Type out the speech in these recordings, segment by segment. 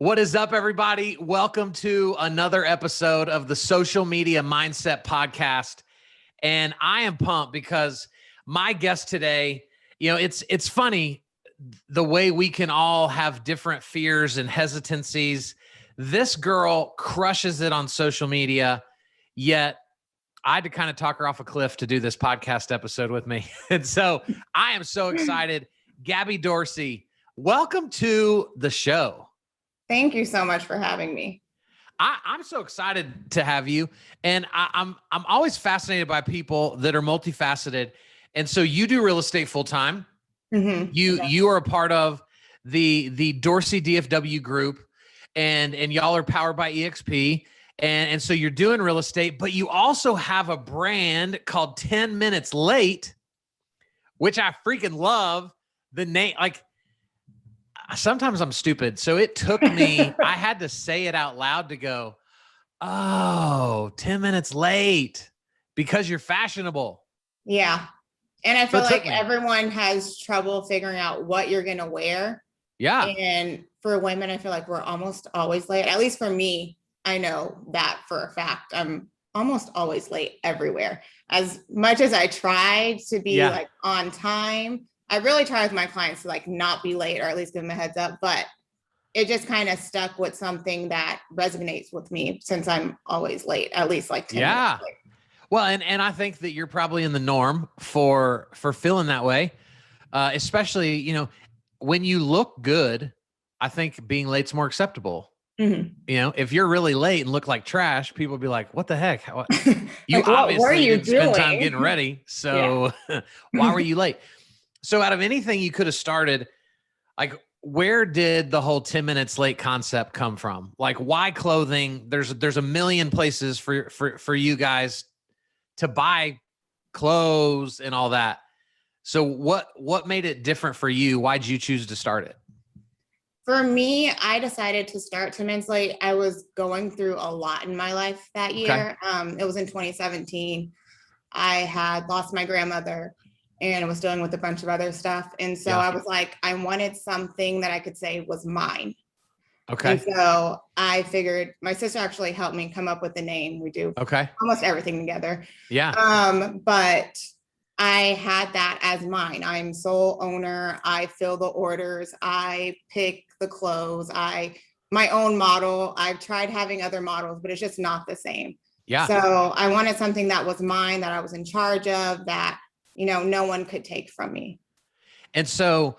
What is up, everybody? Welcome to another episode of the Social Media Mindset Podcast. And I am pumped because my guest today, it's funny the way we can all have different fears and hesitancies. This girl crushes it on social media, yet I had to kind of talk her off a cliff to do this podcast episode with me. And so I am so excited. Gabby Dorsey, welcome to the show. Thank you so much for having me. I'm so excited to have you. And I'm always fascinated by people that are multifaceted. And so you do real estate full time. Mm-hmm. You are a part of the Dorsey DFW group, and y'all are powered by EXP. And so you're doing real estate, but you also have a brand called 10 Minutes Late, which I freaking love the name. Like, sometimes I'm stupid. So it took me, I had to say it out loud to go, oh, 10 minutes late because you're fashionable. Yeah. And I feel like everyone has trouble figuring out what you're going to wear. Yeah. And for women, I feel like we're almost always late. At least for me, I know that for a fact. I'm almost always late everywhere. As much as I try to be like on time, I really try with my clients to like not be late, or at least give them a heads up, but it just kind of stuck with something that resonates with me since I'm always late, at least like 10 minutes late. Well, and I think that you're probably in the norm for feeling that way. Especially, when you look good, I think being late's more acceptable. Mm-hmm. If you're really late and look like trash, people will be like, what the heck? You like, obviously didn't spend time getting ready. So why were you late? So out of anything you could have started, like, where did the whole 10 minutes late concept come from? Like, why clothing? There's a million places for you guys to buy clothes and all that. So what made it different for you? Why'd you choose to start it? For me, I decided to start 10 minutes late. I was going through a lot in my life that year. Okay. It was in 2017. I had lost my grandmother and was dealing with a bunch of other stuff. And so I was like, I wanted something that I could say was mine. Okay. And so I figured, my sister actually helped me come up with the name. We do almost everything together. Yeah. But I had that as mine. I'm sole owner. I fill the orders. I pick the clothes. My own model. I've tried having other models, but it's just not the same. Yeah. So I wanted something that was mine, that I was in charge of, that no one could take from me. And so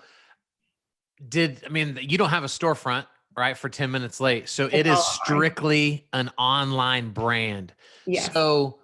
you don't have a storefront, right? For 10 minutes late. So it is strictly an online brand. Yes. So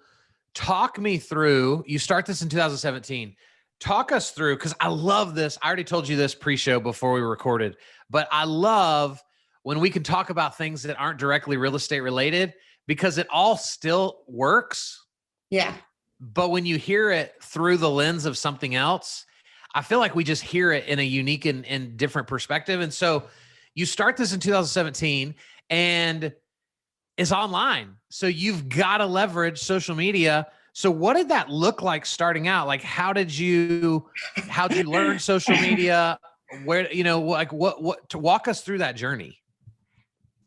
talk me through, you start this in 2017. Talk us through, because I love this. I already told you this pre-show before we recorded, but I love when we can talk about things that aren't directly real estate related, because it all still works. Yeah. But when you hear it through the lens of something else, I feel like we just hear it in a unique and different perspective. And so you start this in 2017 and it's online. So you've got to leverage social media. So what did that look like starting out? Like, how'd you learn social media? Where, what to walk us through that journey?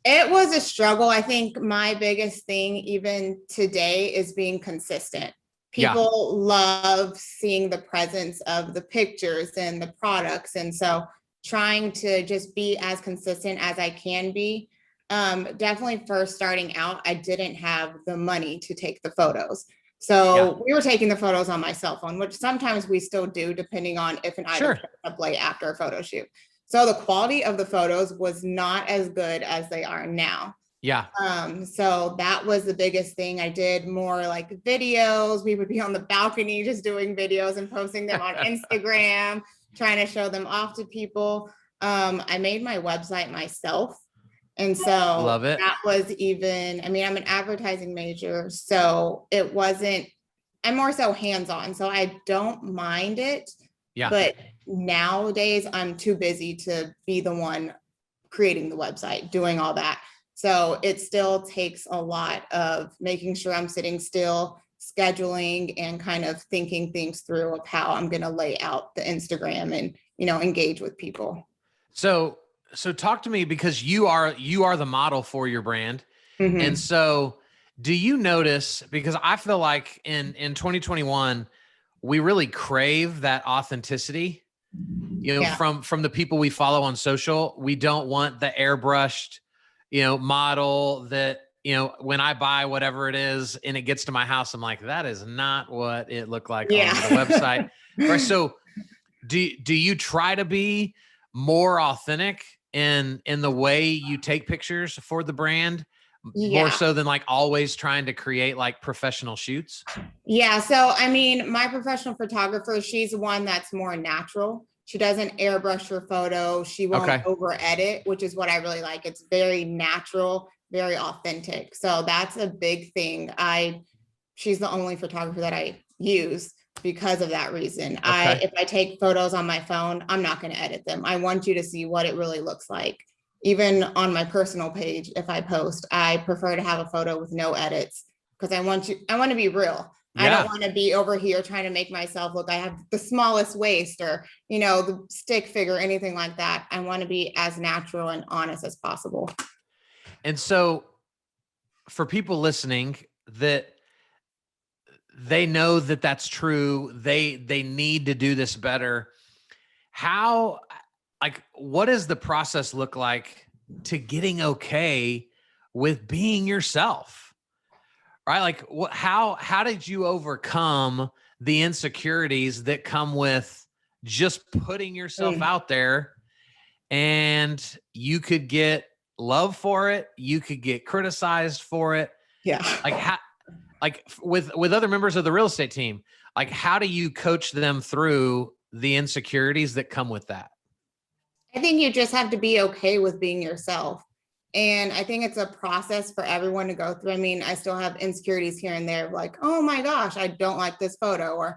It was a struggle. I think my biggest thing even today is being consistent. People love seeing the presence of the pictures and the products. And so trying to just be as consistent as I can be. Definitely first starting out, I didn't have the money to take the photos. So we were taking the photos on my cell phone, which sometimes we still do, depending on if an item comes up late after a photo shoot. So the quality of the photos was not as good as they are now. Yeah. So that was the biggest thing. I did more like videos. We would be on the balcony just doing videos and posting them on Instagram, trying to show them off to people. I made my website myself. And so love it. That was even, I'm an advertising major, so I'm more so hands-on. So I don't mind it. Yeah. But nowadays I'm too busy to be the one creating the website, doing all that. So it still takes a lot of making sure I'm sitting still, scheduling, and kind of thinking things through of how I'm going to lay out the Instagram and, engage with people. So So talk to me, because you are the model for your brand. Mm-hmm. And so do you notice, because I feel like in 2021, we really crave that authenticity, from the people we follow on social. We don't want the airbrushed, model that, when I buy whatever it is and it gets to my house, I'm like, that is not what it looked like on the website. Right. So do you try to be more authentic in the way you take pictures for the brand, more so than like always trying to create like professional shoots? Yeah. So, I mean, my professional photographer, she's one that's more natural. She doesn't airbrush her photo. She won't over edit, which is what I really like. It's very natural, very authentic. So that's a big thing. She's the only photographer that I use because of that reason. If I take photos on my phone, I'm not going to edit them. I want you to see what it really looks like. Even on my personal page, if I post, I prefer to have a photo with no edits, because I want to be real. Yeah. I don't want to be over here trying to make myself look, I have the smallest waist, or, the stick figure, anything like that. I want to be as natural and honest as possible. And so for people listening that they know that that's true, they need to do this better. What does the process look like to getting okay with being yourself? Right? Like how did you overcome the insecurities that come with just putting yourself out there? And you could get love for it, you could get criticized for it. Yeah. With other members of the real estate team, like how do you coach them through the insecurities that come with that? I think you just have to be okay with being yourself. And I think it's a process for everyone to go through. I mean, I still have insecurities here and there, like, oh my gosh, I don't like this photo.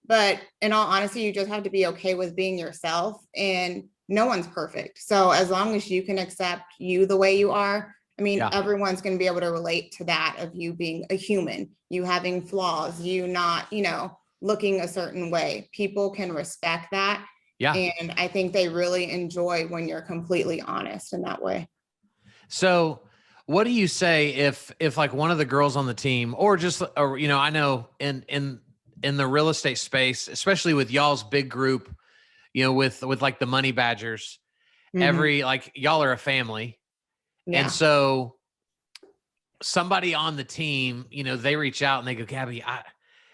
But in all honesty, you just have to be okay with being yourself, and no one's perfect. So as long as you can accept you the way you are, I mean, everyone's going to be able to relate to that, of you being a human, you having flaws, you not, looking a certain way. People can respect that. Yeah. And I think they really enjoy when you're completely honest in that way. So what do you say if like one of the girls on the team, or just, or, I know in the real estate space, especially with y'all's big group, with like the Money Badgers, like y'all are a family. Yeah. And so somebody on the team, they reach out and they go, Gabby,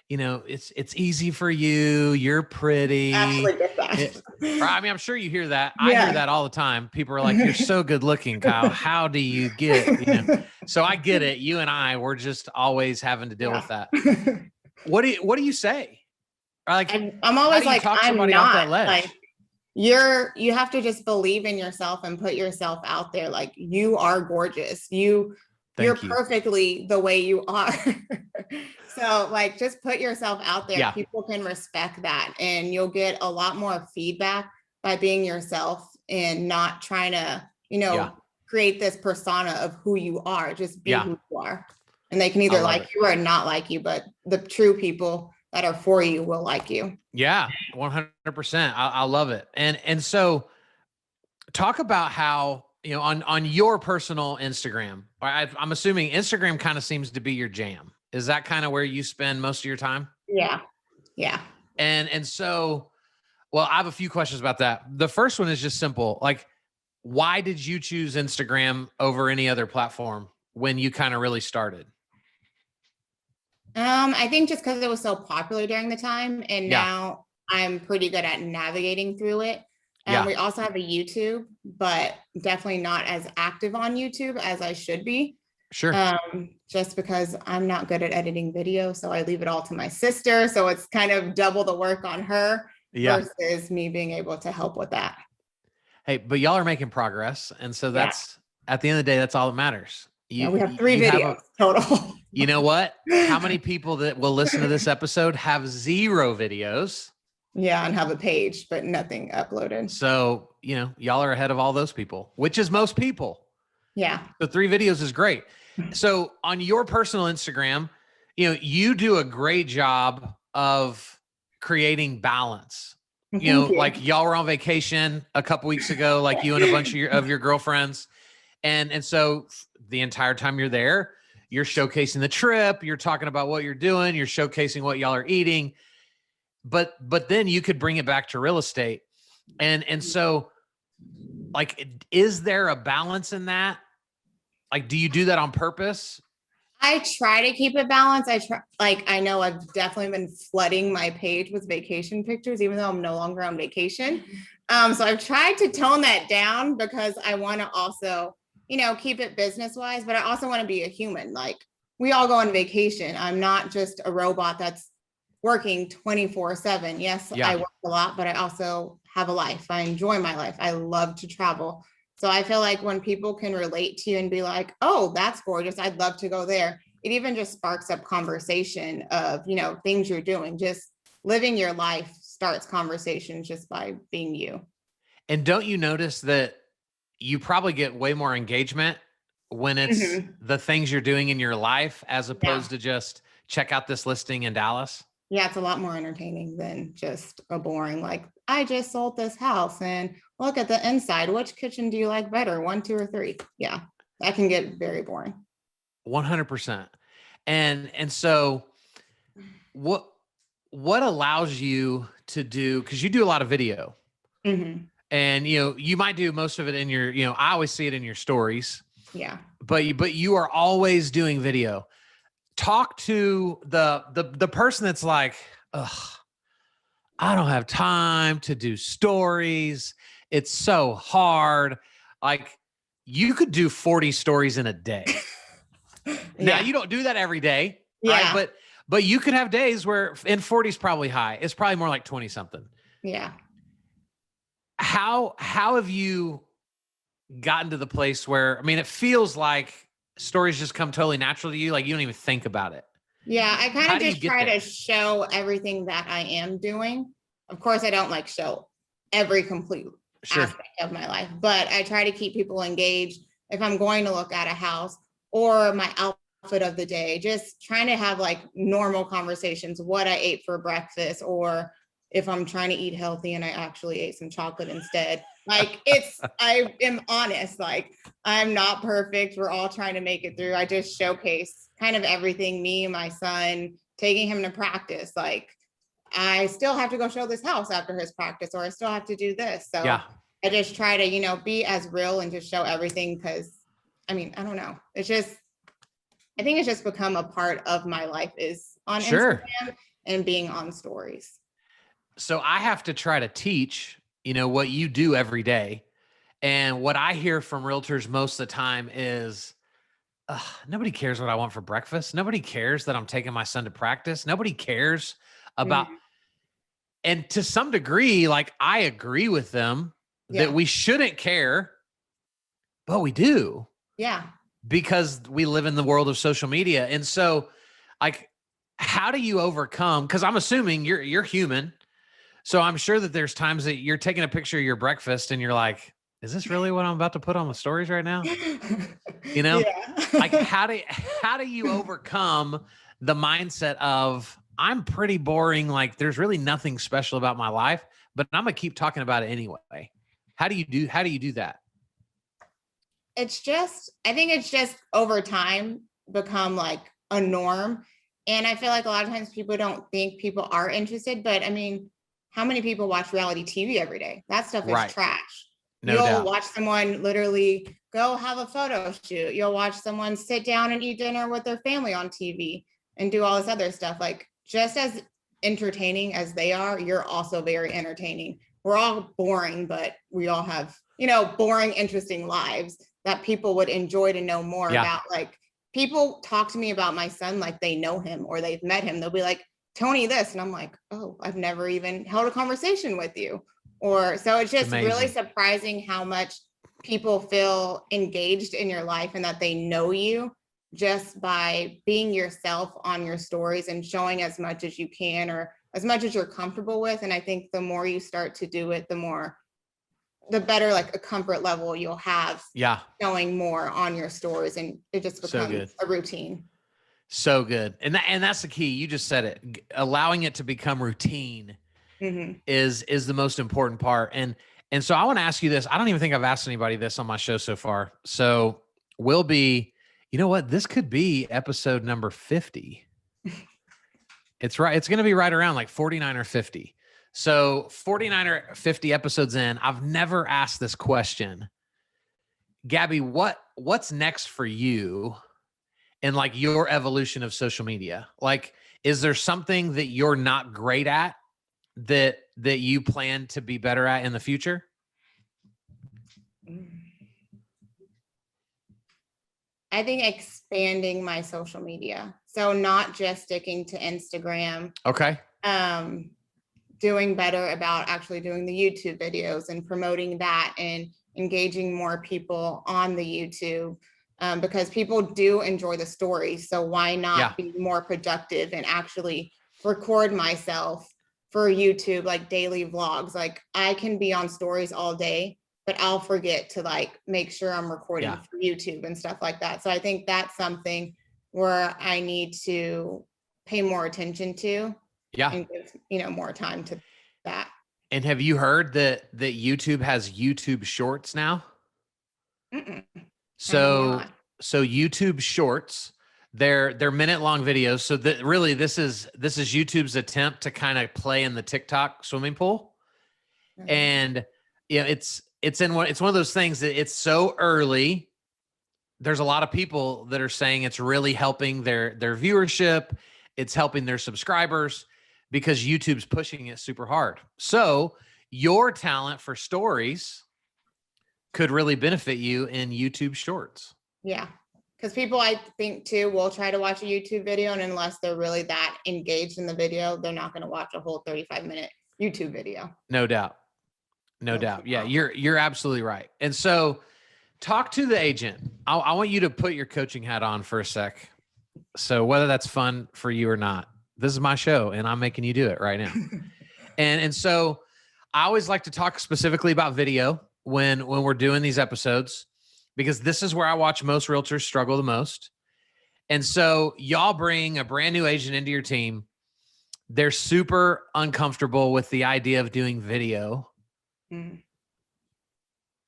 it's easy for you. You're pretty. Actually get that. I mean, I'm sure you hear that. I hear that all the time. People are like, you're so good looking, Kyle. How do you get, So I get it. You and we're just always having to deal with that. What do you say? Like, I'm always like, talk somebody off that ledge? Like, you have to just believe in yourself and put yourself out there. Like, you are gorgeous. You're perfectly the way you are. So like, just put yourself out there. Yeah. People can respect that, and you'll get a lot more feedback by being yourself and not trying to, create this persona of who you are. Just be who you are. And they can either like you or not like you, but the true people that are for you will like you. Yeah, 100%. I love it. And so talk about how, on your personal Instagram, I'm assuming Instagram kind of seems to be your jam. Is that kind of where you spend most of your time? Yeah. Yeah. And so, well, I have a few questions about that. The first one is just simple. Like, why did you choose Instagram over any other platform when you kind of really started? I think just because it was so popular during the time, and now I'm pretty good at navigating through it. We also have a YouTube, but definitely not as active on YouTube as I should be. Sure. Just because I'm not good at editing video, so I leave it all to my sister. So it's kind of double the work on her versus me being able to help with that. Hey, but y'all are making progress. And so that's, at the end of the day, that's all that matters. We have 3 videos total. You know what? How many people that will listen to this episode have 0 videos? Yeah, and have a page, but nothing uploaded. So, y'all are ahead of all those people, which is most people. Yeah. So 3 videos is great. So on your personal Instagram, you do a great job of creating balance. you know, like y'all were on vacation a couple weeks ago, like you and a bunch of your girlfriends. And so the entire time you're there, you're showcasing the trip, you're talking about what you're doing, you're showcasing what y'all are eating. But then you could bring it back to real estate. And so like, is there a balance in that? Like, do you do that on purpose? I try to keep it balanced. I know I've definitely been flooding my page with vacation pictures, even though I'm no longer on vacation. So I've tried to tone that down because I want to also, you know, keep it business wise, but I also want to be a human. Like, we all go on vacation. I'm not just a robot that's working 24/7. Yes, I work a lot, but I also have a life. I enjoy my life. I love to travel. So I feel like when people can relate to you and be like, oh, that's gorgeous, I'd love to go there, it even just sparks up conversation of, you know, things you're doing. Just living your life starts conversations just by being you. And don't you notice that you probably get way more engagement when it's the things you're doing in your life as opposed to just check out this listing in Dallas? Yeah, it's a lot more entertaining than just a boring, like, I just sold this house and look at the inside. Which kitchen do you like better? 1, 2, or 3? Yeah, that can get very boring. 100%. And so what allows you to do, because you do a lot of video and, you know, you might do most of it in your, you know, I always see it in your stories. Yeah. But you are always doing video. Talk to the person that's like, ugh, I don't have time to do stories. It's so hard. Like, you could do 40 stories in a day. Now, you don't do that every day. Yeah. Right? But you could have days where, and 40 is probably high. It's probably more like 20 something. Yeah. How have you gotten to the place where, I mean, it feels like stories just come totally natural to you. Like, you don't even think about it. Yeah. I kind of just try to show everything that I am doing. Of course, I don't like show every complete aspect of my life, but I try to keep people engaged. If I'm going to look at a house or my outfit of the day, just trying to have like normal conversations, what I ate for breakfast, or if I'm trying to eat healthy and I actually ate some chocolate instead. Like, I am honest, like, I'm not perfect. We're all trying to make it through. I just showcase kind of everything, me and my son, taking him to practice. Like, I still have to go show this house after his practice, or I still have to do this. So I just try to, you know, be as real and just show everything. Cause I mean, I don't know. It's just, I think it's just become a part of my life, is on Instagram and being on stories. So I have to try to teach, you know, what you do every day. And what I hear from realtors most of the time is, nobody cares what I want for breakfast. Nobody cares that I'm taking my son to practice. Nobody cares about, and to some degree, like, I agree with them that we shouldn't care, but we do. Yeah. Because we live in the world of social media. And so, like, how do you overcome? Because I'm assuming you're human. So I'm sure that there's times that you're taking a picture of your breakfast and you're like, is this really what I'm about to put on the stories right now? You know, like, how do you overcome the mindset of, I'm pretty boring, like, there's really nothing special about my life, but I'm gonna keep talking about it anyway. How do you do that? I think it's just over time become like a norm. And I feel like a lot of times people don't think people are interested, but I mean, how many people watch reality TV every day? That stuff is trash. You'll watch someone literally go have a photo shoot. You'll watch someone sit down and eat dinner with their family on TV and do all this other stuff. Like, just as entertaining as they are, you're also very entertaining. We're all boring, but we all have, you know, boring, interesting lives that people would enjoy to know more about. Like, people talk to me about my son like they know him or they've met him. They'll be like, Tony this, and I'm like, oh, I've never even held a conversation with you. Or so it's just really surprising how much people feel engaged in your life and that they know you just by being yourself on your stories and showing as much as you can or as much as you're comfortable with. And I think the more you start to do it, the better, like, a comfort level you'll have showing more on your stories, and it just becomes a routine. So good. And that's the key. You just said it, allowing it to become routine. is the most important part. And so I want to ask you this. I don't even think I've asked anybody this on my show so far. So we'll be, you know what? This could be episode number 50. It's right. It's going to be right around like 49 or 50. So 49 or 50 episodes in, I've never asked this question. Gabby, what's next for you in like your evolution of social media? Like, is there something that you're not great at that you plan to be better at in the future? I think expanding my social media. So not just sticking to Instagram. Okay. Doing better about actually doing the YouTube videos and promoting that and engaging more people on the YouTube, because people do enjoy the stories. So why not be more productive and actually record myself for YouTube, like daily vlogs? Like I can be on stories all day, but I'll forget to like make sure I'm recording for YouTube and stuff like that. So I think that's something where I need to pay more attention to. And give, more time to that. And have you heard that YouTube has YouTube Shorts now? So YouTube Shorts, they're minute-long videos. So that really this is YouTube's attempt to kind of play in the TikTok swimming pool. And it's one of those things that it's so early. There's a lot of people that are saying it's really helping their viewership. It's helping their subscribers, because YouTube's pushing it super hard. So your talent for stories could really benefit you in YouTube Shorts. Yeah. Because people, I think too, will try to watch a YouTube video, and unless they're really that engaged in the video, they're not going to watch a whole 35-minute YouTube video. No doubt. No doubt. Yeah, you're absolutely right. And so talk to the agent. I want you to put your coaching hat on for a sec. So whether that's fun for you or not, this is my show and I'm making you do it right now. and so I always like to talk specifically about video when we're doing these episodes, because this is where I watch most realtors struggle the most. And so y'all bring a brand new agent into your team. They're super uncomfortable with the idea of doing video.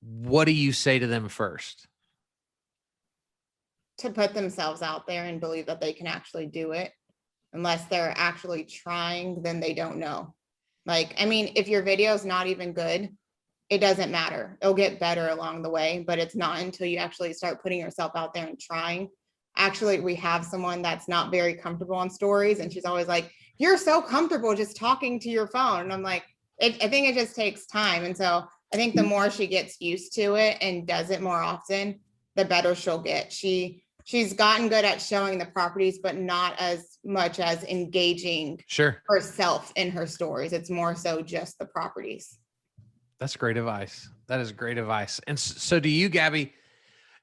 What do you say to them first? To put themselves out there and believe that they can actually do it. Unless they're actually trying, then they don't know. Like, I mean, if your video is not even good, it doesn't matter. It'll get better along the way, but it's not until you actually start putting yourself out there and trying. Actually, we have someone that's not very comfortable on stories, and she's always like, you're so comfortable just talking to your phone. And I'm like, I think it just takes time. And so I think the more she gets used to it and does it more often, the better she'll get. She's gotten good at showing the properties, but not as much as engaging herself in her stories. It's more so just the properties. That's great advice. That is great advice. And so do you, Gabby,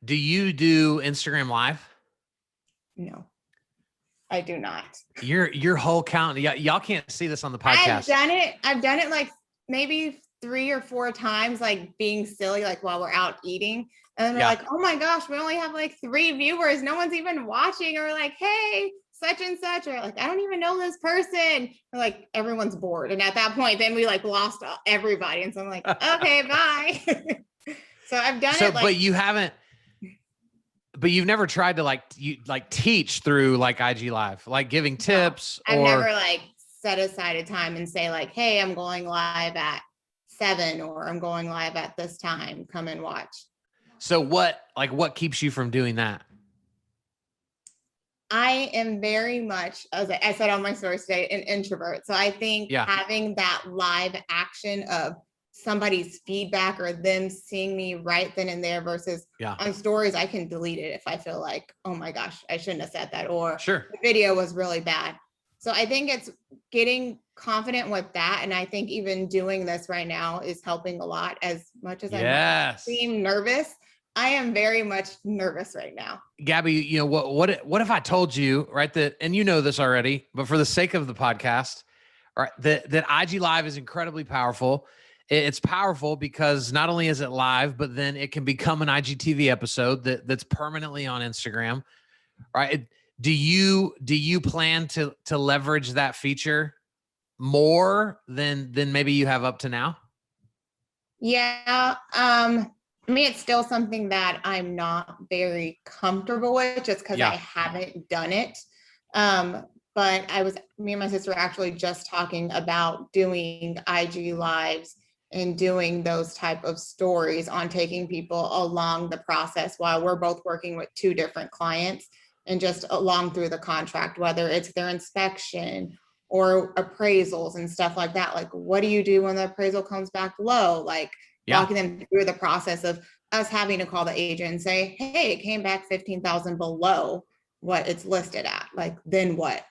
do you do Instagram Live? No, I do not. Your whole count. Y'all can't see this on the podcast. I've done it like maybe 3 or 4 times, like being silly, like while we're out eating. And then we're like, oh my gosh, we only have like 3 viewers. No one's even watching. Or we're like, hey, such and such. Or like, I don't even know this person. Or like, everyone's bored. And at that point, then we like lost everybody. And so I'm like, okay, bye. So I've done it. But you've never tried to teach through like IG Live, like giving tips. I've never like set aside a time and say like, hey, I'm going live at 7 or I'm going live at this time. Come and watch. So what keeps you from doing that? I am very much, as I said on my story today, an introvert. So I think having that live action of somebody's feedback or them seeing me right then and there versus on stories, I can delete it if I feel like, oh my gosh, I shouldn't have said that, or the video was really bad. So I think it's getting confident with that. And I think even doing this right now is helping a lot. As much as I seem nervous, I am very much nervous right now. Gabby, what if I told you, right, that, and you know this already, but for the sake of the podcast, right, that IG Live is incredibly powerful. It's powerful because not only is it live, but then it can become an IGTV episode that's permanently on Instagram, right? Do you plan to leverage that feature more than maybe you have up to now? Yeah. I mean, it's still something that I'm not very comfortable with just because I haven't done it. But me and my sister were actually just talking about doing IG lives and doing those type of stories on taking people along the process while we're both working with two different clients and just along through the contract, whether it's their inspection or appraisals and stuff like that. Like, what do you do when the appraisal comes back low? Like, walking them through the process of us having to call the agent and say, hey, it came back 15,000 below what it's listed at. Like, then what?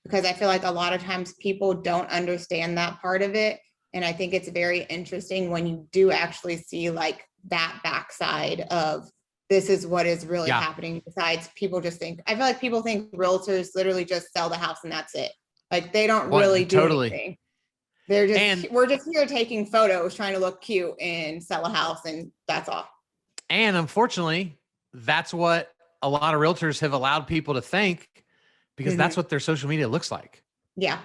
Because I feel like a lot of times people don't understand that part of it. And I think it's very interesting when you do actually see like that backside of this is what is really happening. Besides, people just think, I feel like people think realtors literally just sell the house and that's it. Like, they don't really do anything. They're just, we're just here taking photos, trying to look cute and sell a house, and that's all. And unfortunately, that's what a lot of realtors have allowed people to think, because that's what their social media looks like. Yeah.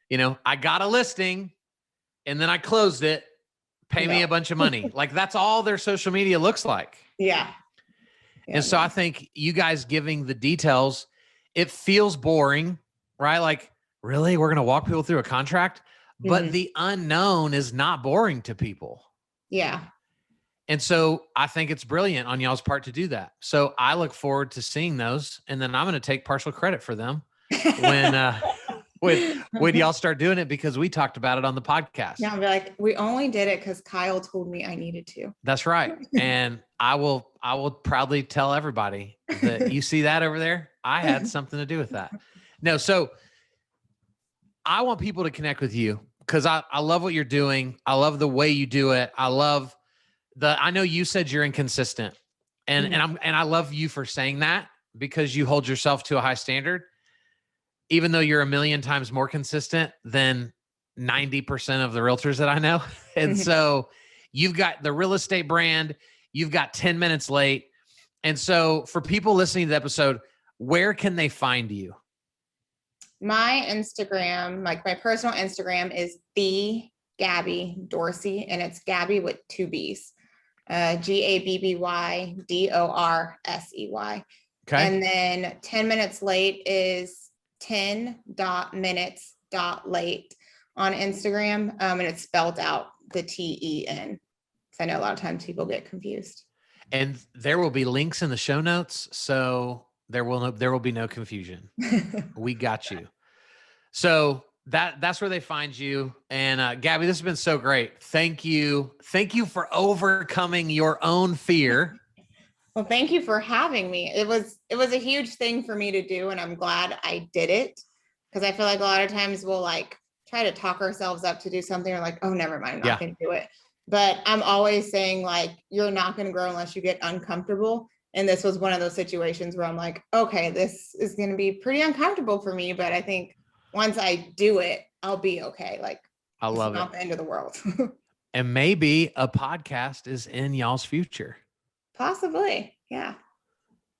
You know, I got a listing and then I closed it, pay me a bunch of money. Like, that's all their social media looks like. Yeah. And so I think you guys giving the details, it feels boring, right? Like, really, we're going to walk people through a contract? But the unknown is not boring to people. Yeah. And so I think it's brilliant on y'all's part to do that. So I look forward to seeing those. And then I'm going to take partial credit for them when y'all start doing it, because we talked about it on the podcast. Yeah, I'll be like, we only did it because Kyle told me I needed to. That's right. And I will proudly tell everybody that you see that over there. I had something to do with that. No, so I want people to connect with you because I love what you're doing. I love the way you do it. I know you said you're inconsistent, and I love you for saying that, because you hold yourself to a high standard, even though you're a million times more consistent than 90% of the realtors that I know. And so you've got the real estate brand, you've got 10 minutes late. And so for people listening to the episode, where can they find you? My Instagram, like my personal Instagram, is the Gabby Dorsey, and it's Gabby with 2 B's, GABBY DORSEY. Okay. And then 10 minutes late is 10.minutes.late on Instagram. And it's spelled out the TEN. Because I know a lot of times people get confused. And there will be links in the show notes, so there will be no confusion. We got you. So that's where they find you. And Gabby, this has been so great. Thank you. Thank you for overcoming your own fear. Well, thank you for having me. It was a huge thing for me to do, and I'm glad I did it, because I feel like a lot of times we'll like try to talk ourselves up to do something, or like, oh, never mind, I'm not going to do it. But I'm always saying, like, you're not going to grow unless you get uncomfortable. And this was one of those situations where I'm like, okay, this is going to be pretty uncomfortable for me, but I think once I do it, I'll be okay. Like, I love it. It's not the end of the world. And maybe a podcast is in y'all's future. Possibly. Yeah.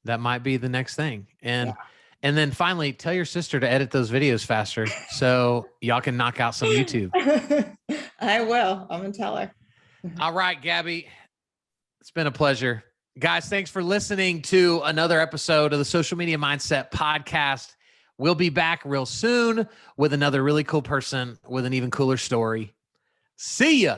That might be the next thing. And then finally, tell your sister to edit those videos faster so y'all can knock out some YouTube. I will. I'm going to tell her. All right, Gabby. It's been a pleasure. Guys, thanks for listening to another episode of the Social Media Mindset Podcast. We'll be back real soon with another really cool person with an even cooler story. See ya.